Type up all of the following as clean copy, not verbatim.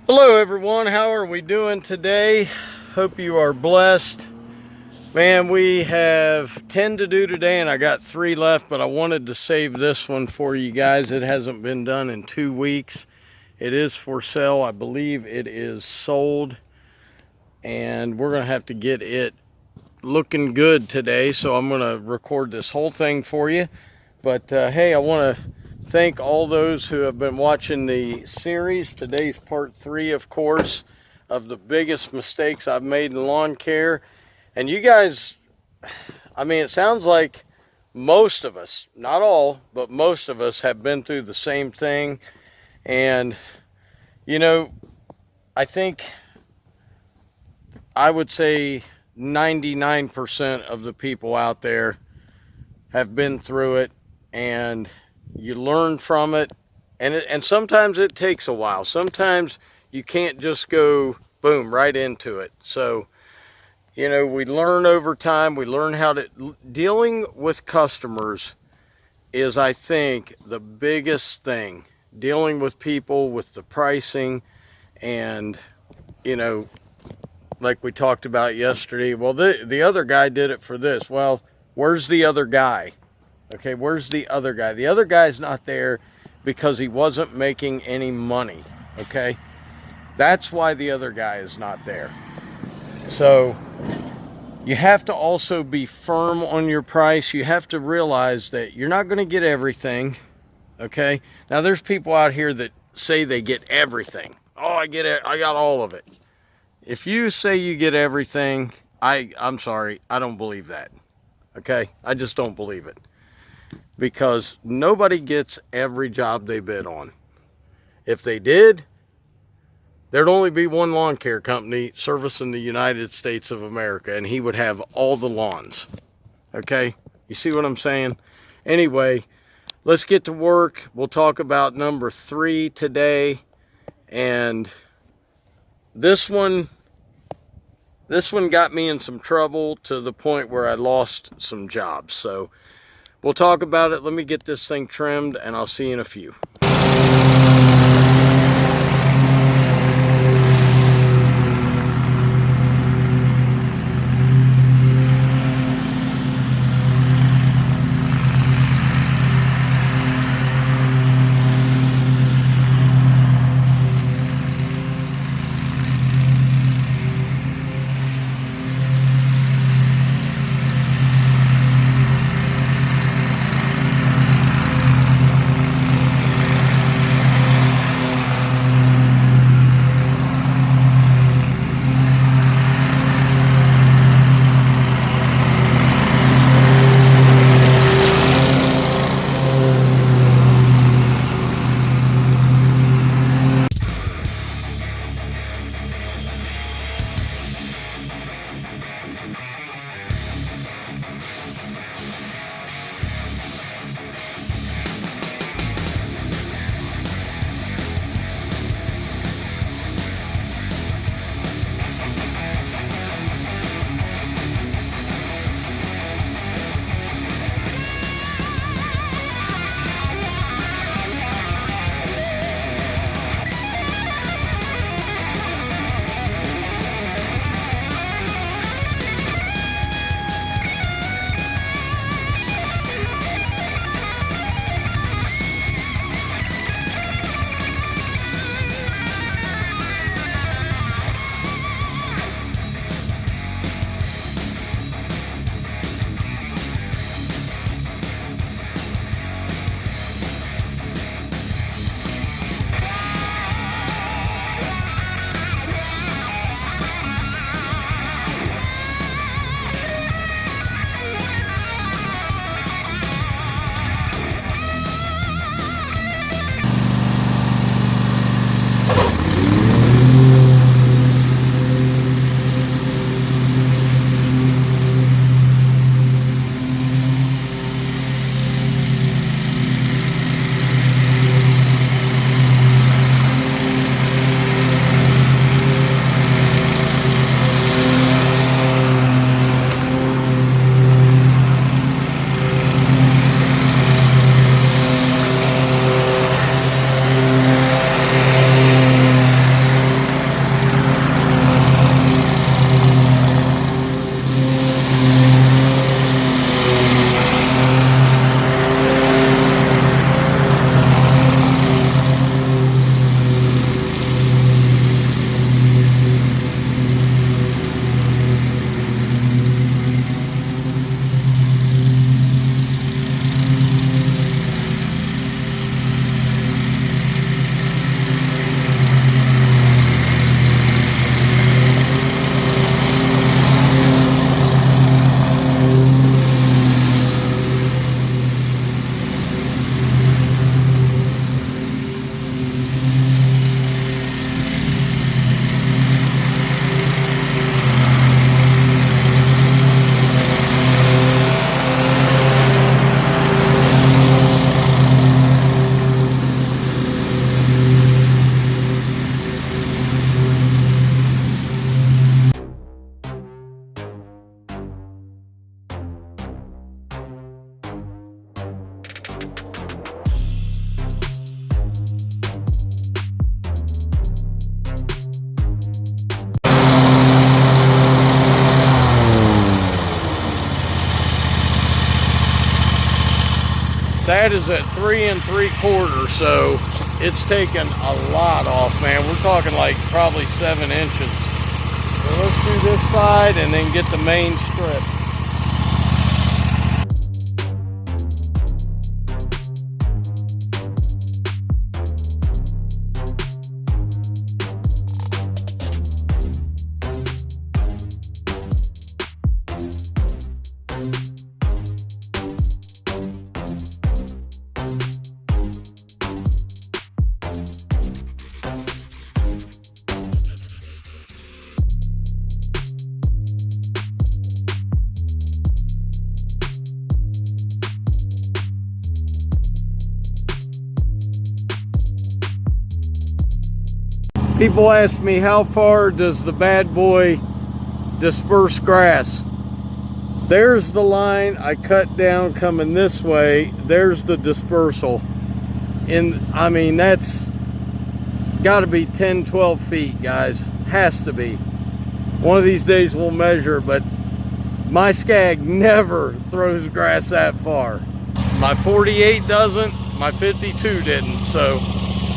Hello everyone, how are we doing today? Hope you are blessed. Man, we have 10 to do today and I got 3 left, but I wanted to save this one for you guys. It hasn't been done in 2 weeks. It is for sale. I believe it is sold and we're gonna have to get it looking good today, so I'm gonna record this whole thing for you. But hey, I want to thank all those who have been watching the series. Today's part 3, of course, of the biggest mistakes I've made in lawn care. And you guys, I mean, it sounds like most of us, not all, but most of us have been through the same thing. And, you know, I think I would say 99% of the people out there have been through it, and you learn from it, and sometimes it takes a while. Sometimes you can't just go boom right into it. So, you know, we learn over time. We learn how to dealing with customers is, I think, the biggest thing. Dealing with people, with the pricing, and, you know, like we talked about yesterday, well, the other guy did it for this. Well, where's the other guy? Okay, where's the other guy? The other guy's not there because he wasn't making any money, okay? That's why the other guy is not there. So you have to also be firm on your price. You have to realize that you're not going to get everything, okay? Now, there's people out here that say they get everything. Oh, I get it. I got all of it. If you say you get everything, I'm sorry, I don't believe that, okay? I just don't believe it. Because nobody gets every job they bid on. If they did, there'd only be one lawn care company servicing the United States of America, and he would have all the lawns. Okay? You see what I'm saying? Anyway, let's get to work. We'll talk about number 3 today. And this one got me in some trouble to the point where I lost some jobs. So we'll talk about it. Let me get this thing trimmed, and I'll see you in a few. that is at 3 3/4, so it's taken a lot off, man. We're talking like probably 7 inches. So let's do this side and then get the main strip. People ask me, how far does the bad boy disperse grass? There's the line I cut down coming this way. There's the dispersal. I mean, that's got to be 10, 12 feet, guys. Has to be. One of these days we'll measure, but my Skag never throws grass that far. My 48 doesn't, my 52 didn't, so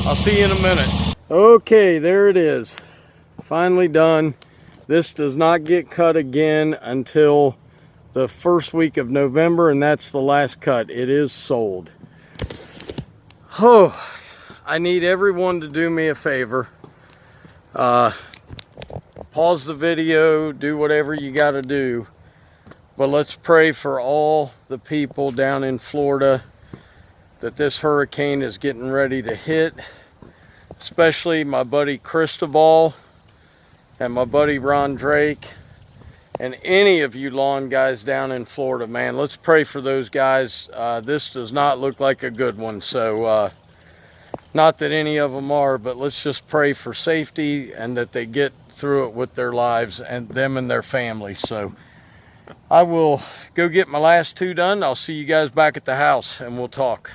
I'll see you in a minute. Okay, there it is. Finally done. This does not get cut again until the first week of November, and that's the last cut. It is sold. Oh, I need everyone to do me a favor. Pause the video, do whatever you got to do. But let's pray for all the people down in Florida that this hurricane is getting ready to hit. Especially my buddy Cristobal and my buddy Ron Drake and any of you lawn guys down in Florida, man. Let's pray for those guys. This does not look like a good one, so not that any of them are, but let's just pray for safety and that they get through it with their lives and them and their families. So I will go get my last 2 done. I'll see you guys back at the house and we'll talk.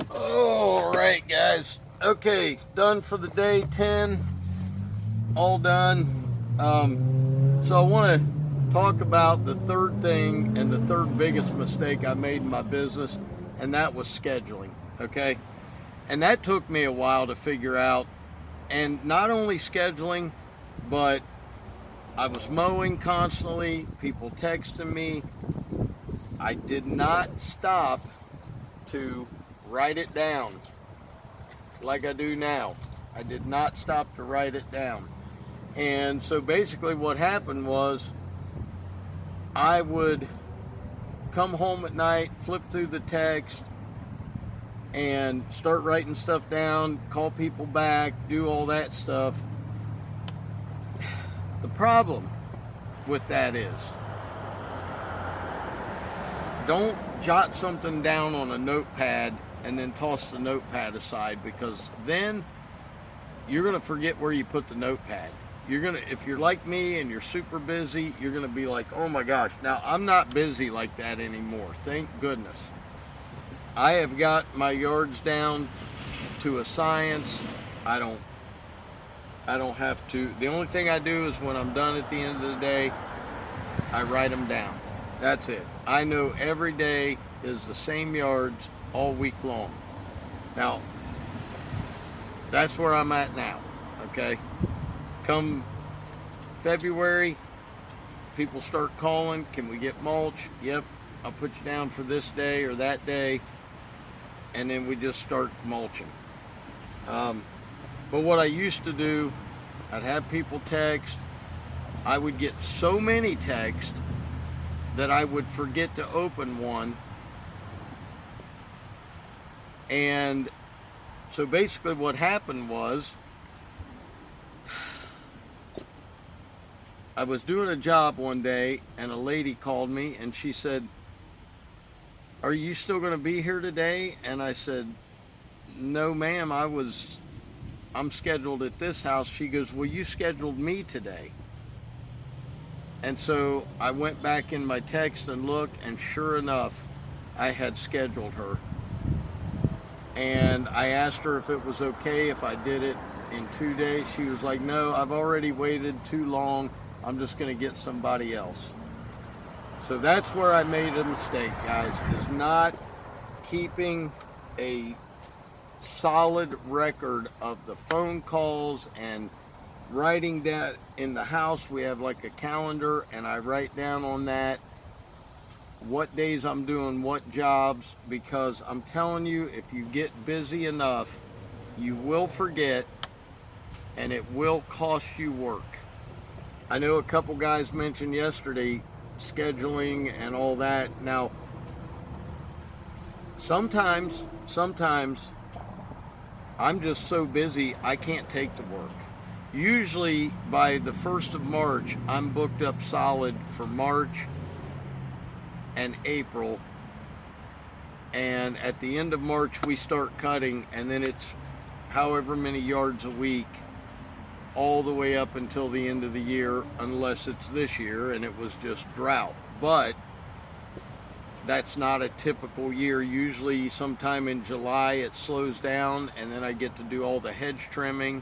All right, guys. Okay, done for the day, 10, all done. So I want to talk about the third thing and the third biggest mistake I made in my business, and that was scheduling, okay? And that took me a while to figure out, and not only scheduling, but I was mowing constantly, people texting me. I did not stop to write it down like I do now. I did not stop to write it down. And so basically what happened was I would come home at night, flip through the text, and start writing stuff down, call people back, do all that stuff. The problem with that is, don't jot something down on a notepad and then toss the notepad aside, because then you're going to forget where you put the notepad. If you're like me and you're super busy, you're going to be like, oh my gosh. Now, I'm not busy like that anymore, thank goodness. I have got my yards down to a science. I don't have to. The only thing I do is when I'm done at the end of the day, I write them down. That's it. I know every day is the same yards all week long. Now, that's where I'm at now, okay? Come February, people start calling, can we get mulch? Yep, I'll put you down for this day or that day, and then we just start mulching. But what I used to do, I'd have people text. I would get so many texts that I would forget to open one. And so basically what happened was, I was doing a job one day and a lady called me and she said, are you still going to be here today? And I said, no ma'am, I'm scheduled at this house. She goes, well, you scheduled me today. And so I went back in my text and looked, and sure enough, I had scheduled her. And I asked her if it was okay if I did it in 2 days. She was like, no, I've already waited too long. I'm just going to get somebody else. So that's where I made a mistake, guys, is not keeping a solid record of the phone calls and writing that in the house. We have like a calendar, and I write down on that what days I'm doing what jobs, because I'm telling you, if you get busy enough, you will forget, and it will cost you work. I know a couple guys mentioned yesterday scheduling and all that. Now, sometimes I'm just so busy I can't take the work. Usually by the 1st of March, I'm booked up solid for March and April, and at the end of March we start cutting, and then it's however many yards a week all the way up until the end of the year, unless it's this year and it was just drought. But that's not a typical year. Usually sometime in July it slows down, and then I get to do all the hedge trimming,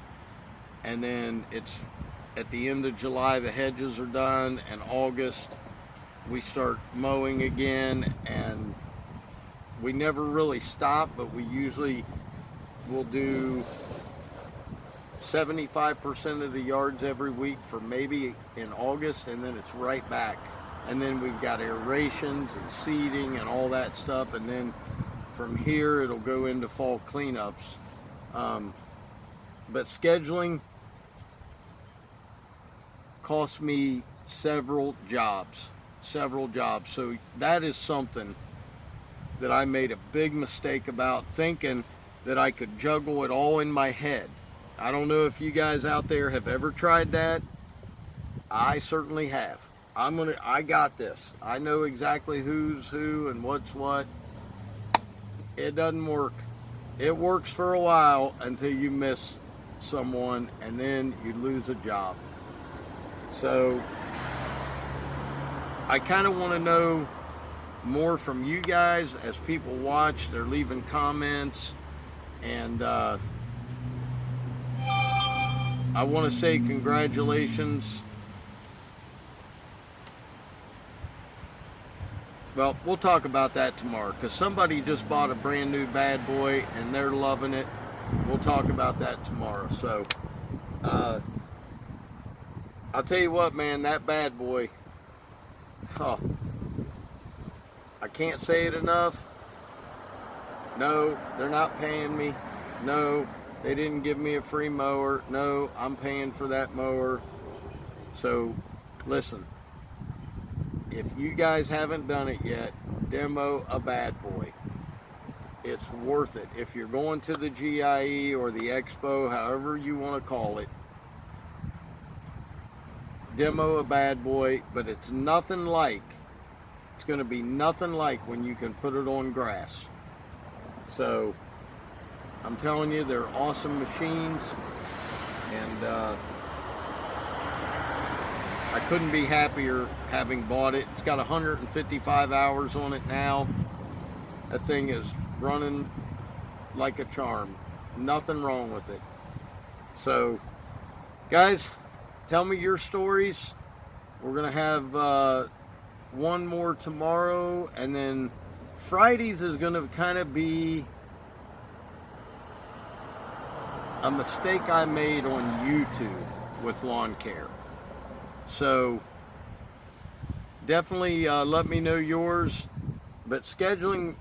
and then it's at the end of July the hedges are done, and August we start mowing again. And we never really stop, but we usually will do 75% of the yards every week for maybe in August, and then it's right back. And then we've got aerations and seeding and all that stuff, and then from here it'll go into fall cleanups. But scheduling cost me several jobs. So that is something that I made a big mistake about, thinking that I could juggle it all in my head. I don't know if you guys out there have ever tried that. I certainly have. I got this. I know exactly who's who and what's what. It doesn't work. It works for a while until you miss someone, and then you lose a job. So I kind of want to know more from you guys as people watch. They're leaving comments, and I want to say congratulations. Well, we'll talk about that tomorrow, because somebody just bought a brand new bad boy and they're loving it. We'll talk about that tomorrow. So I'll tell you what, man, that bad boy, I can't say it enough. No, they're not paying me. No, they didn't give me a free mower. No, I'm paying for that mower. So listen, if you guys haven't done it yet, demo a bad boy. It's worth it. If you're going to the GIE or the Expo, however you want to call it, demo a bad boy. But it's nothing like, it's going to be nothing like when you can put it on grass. So I'm telling you, they're awesome machines, and I couldn't be happier having bought it. It's got 155 hours on it now. That thing is running like a charm. Nothing wrong with it. So, guys, tell me your stories. We're going to have one more tomorrow, and then Fridays is going to kind of be a mistake I made on YouTube with lawn care. So definitely let me know yours. But scheduling,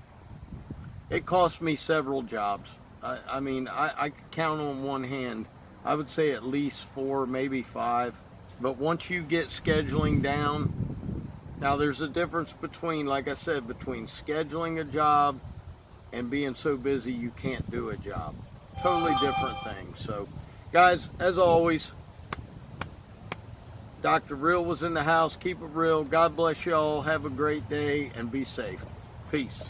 it cost me several jobs. I mean, I could count on one hand. I would say at least 4, maybe 5. But once you get scheduling down, now there's a difference between, like I said, between scheduling a job and being so busy you can't do a job. Totally different things. So, guys, as always, Dr. Real was in the house. Keep it real. God bless y'all. Have a great day and be safe. Peace.